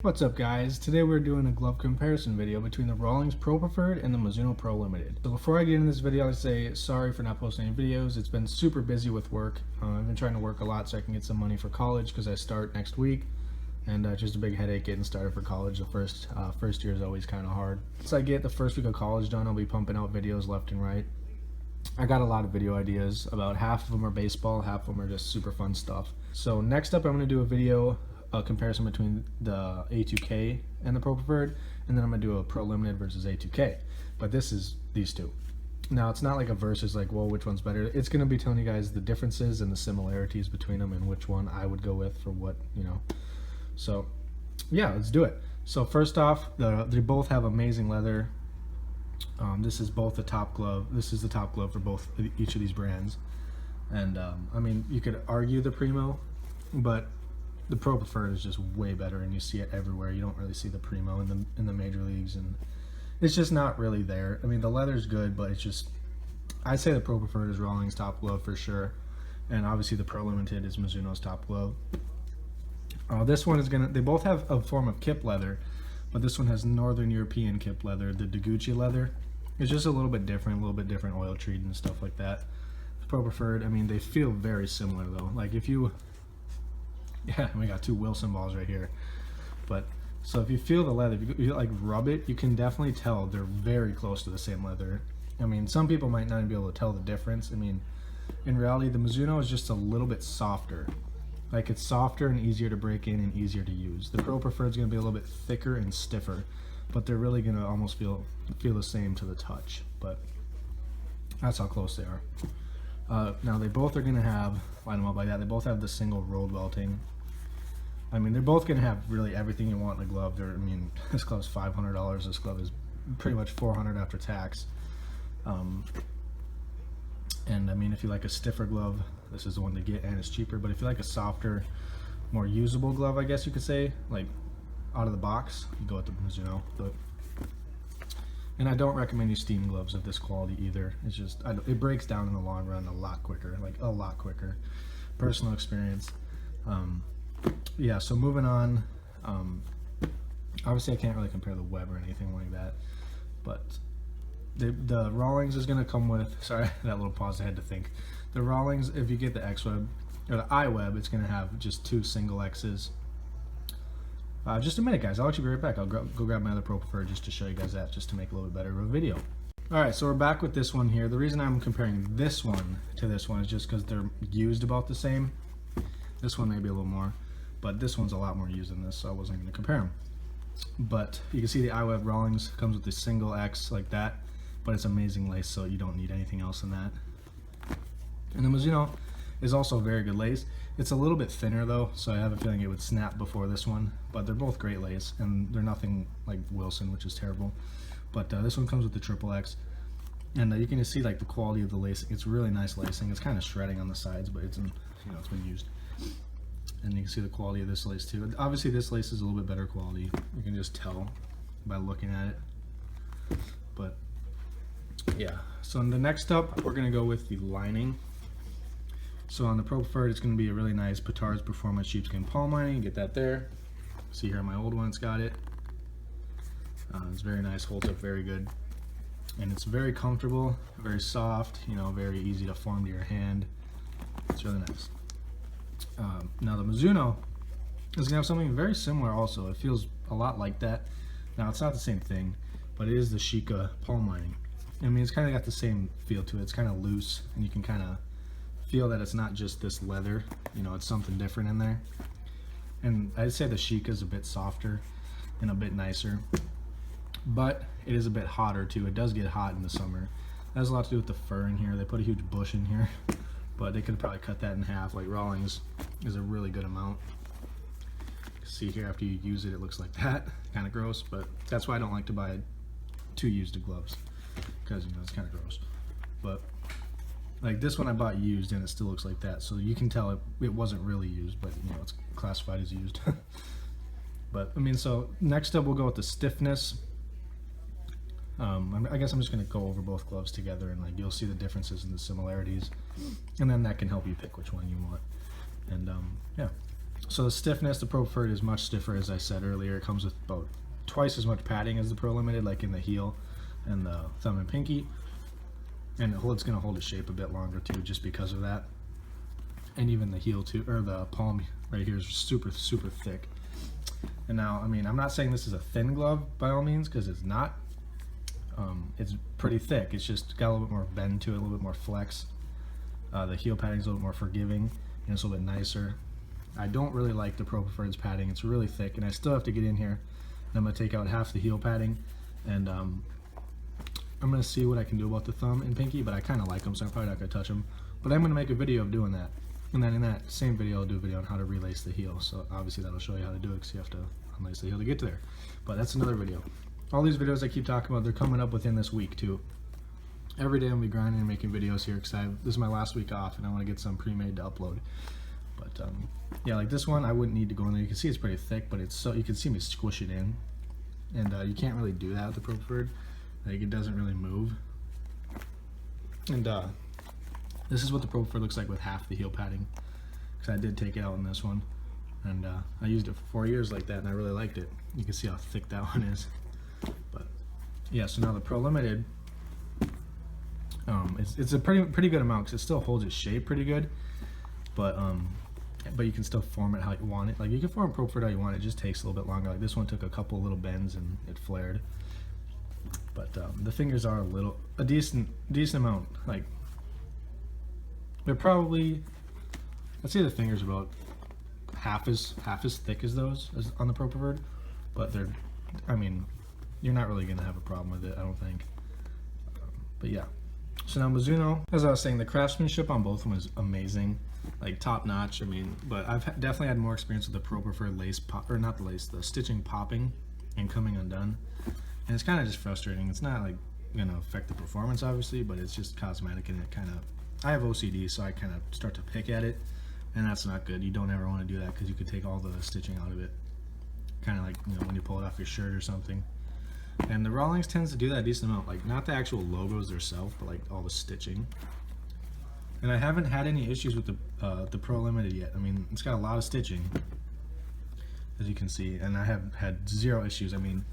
What's up guys? Today we're doing a glove comparison video between the Rawlings Pro Preferred and the Mizuno Pro Limited. So before I get into this video, I'd say sorry for not posting any videos. It's been super busy with work. I've been trying to work a lot so I can get some money for college because I start next week. And just a big headache getting started for college. The first year is always kind of hard. Once I get the first week of college done, I'll be pumping out videos left and right. I got a lot of video ideas. About half of them are baseball, half of them are just super fun stuff. So next up I'm going to do a video comparison between the A2K and the Pro Preferred, and then I'm gonna do a Pro Limited versus A2K. But this is these two. Now it's not like a versus, like, well, which one's better. It's gonna be telling you guys the differences and the similarities between them and which one I would go with for what, you know. So yeah, let's do it. So first off, they both have amazing leather. This is both the top glove. This is the top glove for each of these brands. And I mean, you could argue the Primo, but the Pro Preferred is just way better, and you see it everywhere. You don't really see the Primo in the major leagues, and it's just not really there. I mean, the leather's good, but it's just, I'd say the Pro Preferred is Rawlings' top glove for sure, and obviously the Pro Limited is Mizuno's top glove. This one is they both have a form of kip leather, but this one has Northern European kip leather. The Deguchi leather is just a little bit different oil treated and stuff like that. The Pro Preferred, I mean, they feel very similar though. Like if you, yeah, we got two Wilson balls right here. But so if you feel the leather, if you like rub it, you can definitely tell they're very close to the same leather. I mean, some people might not be able to tell the difference. I mean, in reality, the Mizuno is just a little bit softer. Like, it's softer and easier to break in and easier to use. The Pro Preferred is going to be a little bit thicker and stiffer, but they're really going to almost feel the same to the touch. But that's how close they are. Now they both are going to have, line them up like that, they both have the single road welting. I mean, they're both going to have really everything you want in a glove. I mean, this glove's $500. This glove is pretty much $400 after tax. And I mean, if you like a stiffer glove, this is the one to get, and it's cheaper. But if you like a softer, more usable glove, I guess you could say, like out of the box, you go with the Mizuno. And I don't recommend you steam gloves of this quality either. It's just, it breaks down in the long run a lot quicker, like a lot quicker. Personal experience. Yeah, so moving on, obviously I can't really compare the web or anything like that, but the Rawlings is going to come with, sorry, that little pause, I had to think. The Rawlings, if you get the X web, or the I web, it's going to have just two single X's. Just a minute, guys, I'll actually be right back. I'll go grab my other Pro Preferred just to show you guys that, just to make a little bit better of a video. Alright, so we're back with this one here. The reason I'm comparing this one to this one is just because they're used about the same. This one may be a little more, but this one's a lot more used than this, so I wasn't going to compare them. But you can see the iWeb Rawlings comes with a single X like that, but it's amazing lace, so you don't need anything else in that. And the Mizuno is also very good lace. It's a little bit thinner though, so I have a feeling it would snap before this one, but they're both great lace, and they're nothing like Wilson, which is terrible. But this one comes with the triple X, and you can just see like the quality of the lacing. It's really nice lacing. It's kind of shredding on the sides, but it's it's been used. And you can see the quality of this lace too. Obviously this lace is a little bit better quality. You can just tell by looking at it. But yeah, so in the next up, we're gonna go with the lining. So on the Pro Preferred, it's gonna be a really nice Petard's Performance Sheepskin Palm lining. You get that there. See here, my old one, it's got it. It's very nice, holds up very good. And it's very comfortable, very soft, very easy to form to your hand. It's really nice. Now the Mizuno is going to have something very similar also. It feels a lot like that. Now it's not the same thing, but it is the Sheikah palm lining. I mean, it's kind of got the same feel to it. It's kind of loose, and you can kind of feel that it's not just this leather, it's something different in there. And I'd say the Sheikah is a bit softer and a bit nicer, but it is a bit hotter too. It does get hot in the summer. That has a lot to do with the fur in here. They put a huge bush in here. But they could probably cut that in half. Like Rawlings is a really good amount. See here, after you use it, it looks like that. Kind of gross, but that's why I don't like to buy two used gloves, because it's kind of gross. But like this one I bought used, and it still looks like that. So you can tell it wasn't really used, but it's classified as used. But I mean, so next up we'll go with the stiffness. I guess I'm just going to go over both gloves together, and like you'll see the differences and the similarities, and then that can help you pick which one you want. And yeah, So the stiffness, the Pro Preferred is much stiffer, as I said earlier. It comes with about twice as much padding as the Pro Limited, like in the heel and the thumb and pinky. And it's going to hold its shape a bit longer too, just because of that. And even the heel too, or the palm right here is super, super thick. And now, I mean, I'm not saying this is a thin glove by all means, because it's not. It's pretty thick. It's just got a little bit more bend to it, a little bit more flex. The heel padding is a little bit more forgiving, and it's a little bit nicer. I don't really like the Pro Preferred's padding. It's really thick, and I still have to get in here. And I'm going to take out half the heel padding, and I'm going to see what I can do about the thumb and pinky, but I kind of like them, so I'm probably not going to touch them. But I'm going to make a video of doing that. And then in that same video, I'll do a video on how to relace the heel. So obviously that'll show you how to do it, because you have to unlace the heel to get to there. But that's another video. All these videos I keep talking about, they're coming up within this week too. Every day I'm going to be grinding and making videos here, because this is my last week off, and I want to get some pre-made to upload. But yeah, like this one, I wouldn't need to go in there. You can see it's pretty thick, but it's so you can see me squish it in, and you can't really do that with the Pro Preferred. Like, it doesn't really move. And this is what the Pro Preferred looks like with half the heel padding, because I did take it out in this one, and I used it for 4 years like that, and I really liked it. You can see how thick that one is. But yeah, so now the Pro Limited, it's a pretty good amount, because it still holds its shape pretty good, but you can still form it how you want it. Like, you can form Pro Preferred how you want it. It just takes a little bit longer. Like, this one took a couple little bends and it flared. But the fingers are a decent amount. Like, they're probably, I'd say the fingers are about half as thick as those as on the Pro Preferred. But they're, I mean, you're not really gonna have a problem with it, I don't think. But yeah. So now Mizuno, as I was saying, the craftsmanship on both of them is amazing, like top notch. I mean, but I've definitely had more experience with the Pro Preferred lace pop, or not the lace, the stitching popping and coming undone. And it's kind of just frustrating. It's not like gonna affect the performance, obviously, but it's just cosmetic, and it kind of, I have OCD, so I kind of start to pick at it, and that's not good. You don't ever want to do that, because you could take all the stitching out of it. Kind of like, you know, when you pull it off your shirt or something. And the Rawlings tends to do that a decent amount, like not the actual logos themselves, but like all the stitching. And I haven't had any issues with the Pro Limited yet. I mean, it's got a lot of stitching, as you can see, and I have had zero issues. I mean,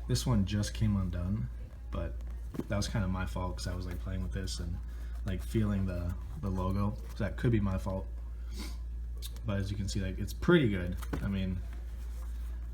this one just came undone, but that was kind of my fault, because I was like playing with this and like feeling the logo, so that could be my fault. But as you can see, like, it's pretty good. I mean,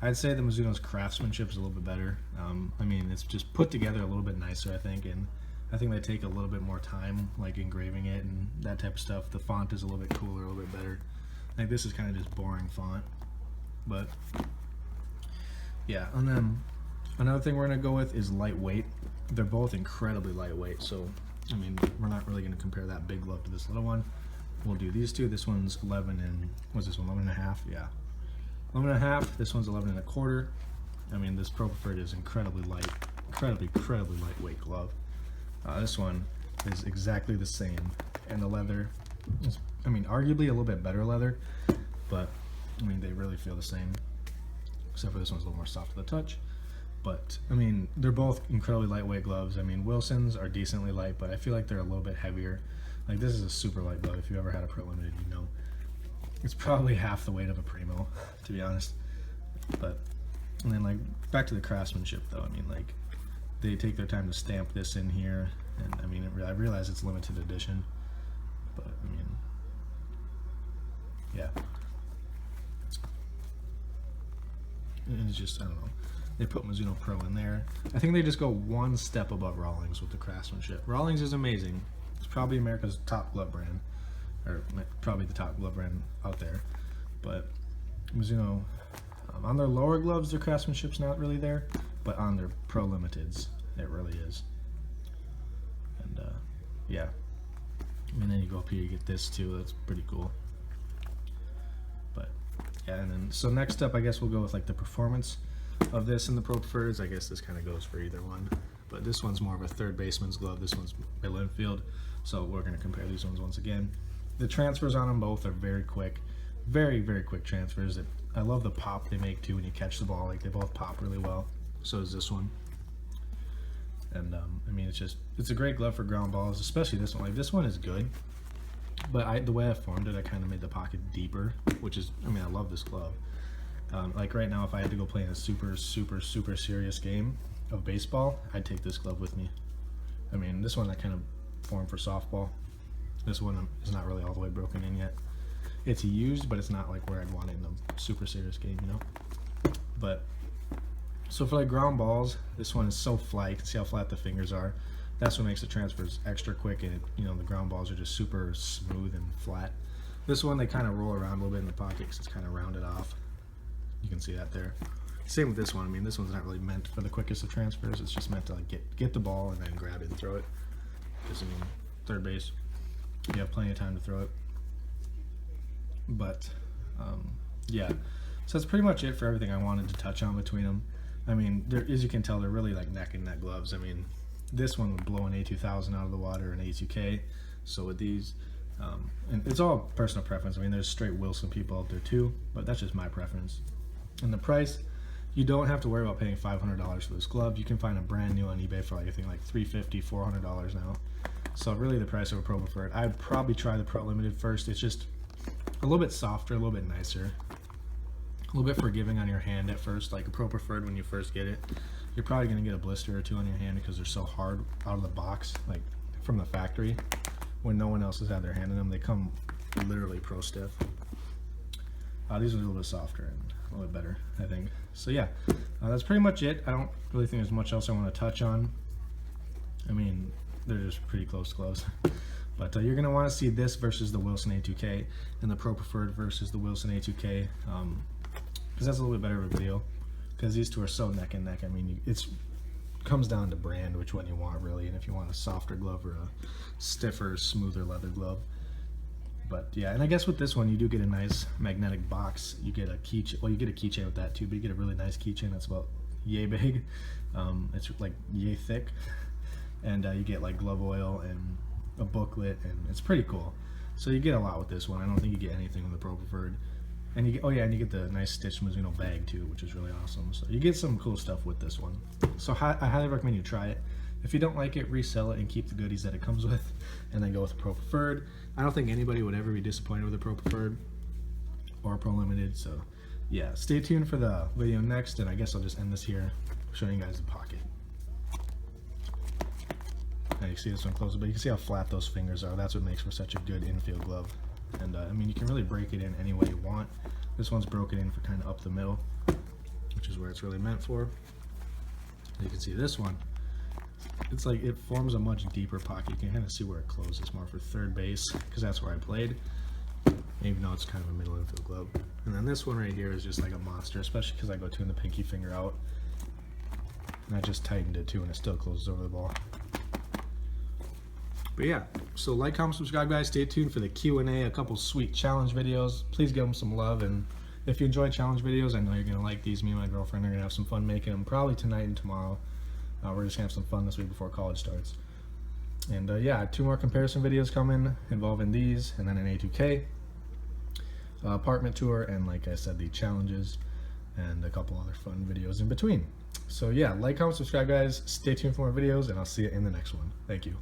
I'd say the Mizuno's craftsmanship is a little bit better. I mean, it's just put together a little bit nicer, I think, and I think they take a little bit more time, like engraving it and that type of stuff. The font is a little bit cooler, a little bit better. Like, this is kind of just boring font, but yeah. And then another thing we're gonna go with is lightweight. They're both incredibly lightweight, so I mean, we're not really gonna compare that big glove to this little one. We'll do these two. This one's 11 and, what's this one, 11 and a half? Yeah. 11 and a half, this one's 11 and a quarter. I mean, this Pro Preferred is incredibly light, incredibly lightweight glove. This one is exactly the same, and the leather is, I mean, arguably a little bit better leather, but I mean, they really feel the same, except for this one's a little more soft to the touch. But I mean, they're both incredibly lightweight gloves. I mean, Wilson's are decently light, but I feel like they're a little bit heavier. Like, this is a super light glove. If you ever had a Pro Limited, you know. It's probably half the weight of a Primo, to be honest. But, and then like, back to the craftsmanship though. I mean, like, they take their time to stamp this in here, and I mean, I realize it's limited edition, but I mean, yeah. And it's just, I don't know. They put Mizuno Pro in there. I think they just go one step above Rawlings with the craftsmanship. Rawlings is amazing. It's probably America's top glove brand, or probably the top glove brand out there. But Mizuno, on their lower gloves, their craftsmanship's not really there, but on their Pro Limiteds, it really is. And yeah. And then you go up here, you get this too. That's pretty cool. But yeah, and then so next up, I guess we'll go with like the performance of this and the Pro Preferreds. I guess this kind of goes for either one, but this one's more of a third baseman's glove. This one's by Linfield, so we're going to compare these ones once again. The transfers on them both are very quick, very quick transfers. I love the pop they make too when you catch the ball. Like, they both pop really well. So does this one. And I mean, it's a great glove for ground balls, especially this one. Like, this one is good. But the way I formed it, I kind of made the pocket deeper, which is, I mean, I love this glove. Like right now, if I had to go play in a super serious game of baseball, I'd take this glove with me. I mean, this one I kind of formed for softball. This one is not really all the way broken in yet. It's used, but it's not like where I'd want it in a super serious game, you know? But, so for like ground balls, this one is so flat. You can see how flat the fingers are. That's what makes the transfers extra quick, and you know, the ground balls are just super smooth and flat. This one, they kind of roll around a little bit in the pocket because it's kind of rounded off. You can see that there. Same with this one. I mean, this one's not really meant for the quickest of transfers. It's just meant to like get the ball and then grab it and throw it. Because I mean, third base, you have plenty of time to throw it. But yeah, so that's pretty much it for everything I wanted to touch on between them. I mean, as you can tell, they're really like neck and neck gloves. I mean, this one would blow an A2000 out of the water, an A2K. So with these, and it's all personal preference. I mean, there's straight Wilson people out there too, but that's just my preference. And the price, you don't have to worry about paying $500 for this glove. You can find a brand new on eBay for like, I think like $350, $400 now. So really the price of a Pro Preferred. I'd probably try the Pro Limited first. It's just a little bit softer, a little bit nicer, a little bit forgiving on your hand at first. Like a Pro Preferred, when you first get it, you're probably going to get a blister or two on your hand because they're so hard out of the box, like from the factory, when no one else has had their hand in them. They come literally pro stiff. These are a little bit softer and a little bit better, I think. So yeah, that's pretty much it. I don't really think there's much else I want to touch on. I mean, they're just pretty close gloves. But you're going to want to see this versus the Wilson A2K and the Pro Preferred versus the Wilson A2K, because that's a little bit better of a video, because these two are so neck and neck. I mean, it comes down to brand, which one you want really, and if you want a softer glove or a stiffer, smoother leather glove. But yeah, and I guess with this one, you do get a nice magnetic box. You get a keychain. Well, you get a keychain with that too, but you get a really nice keychain that's about yay big. It's like yay thick, and you get like glove oil and a booklet, and it's pretty cool. So you get a lot with this one. I don't think you get anything with the Pro Preferred. And you get, oh yeah, and you get the nice stitched Mizuno bag too, which is really awesome. So you get some cool stuff with this one. So I highly recommend you try it. If you don't like it, resell it and keep the goodies that it comes with, and then go with the Pro Preferred. I don't think anybody would ever be disappointed with a Pro Preferred or a Pro Limited. So yeah, stay tuned for the video next, and I guess I'll just end this here, showing you guys the pocket. Now you can see this one closer, but you can see how flat those fingers are. That's what makes for such a good infield glove. And I mean, you can really break it in any way you want. This one's broken in for kind of up the middle, which is where it's really meant for. You can see this one, it's like it forms a much deeper pocket. You can kind of see where it closes more for third base, because that's where I played, even though it's kind of a middle infield glove. And then this one right here is just like a monster, especially because I go tune the pinky finger out, and I just tightened it too, and it still closes over the ball. But yeah, so like, comment, subscribe, guys. Stay tuned for the Q&A, a couple sweet challenge videos. Please give them some love, and if you enjoy challenge videos, I know you're going to like these. Me and my girlfriend are going to have some fun making them, probably tonight and tomorrow. We're just going to have some fun this week before college starts. And yeah, 2 more comparison videos coming involving these, and then an A2K, apartment tour, and like I said, the challenges, and a couple other fun videos in between. So yeah, like, comment, subscribe, guys. Stay tuned for more videos, and I'll see you in the next one. Thank you.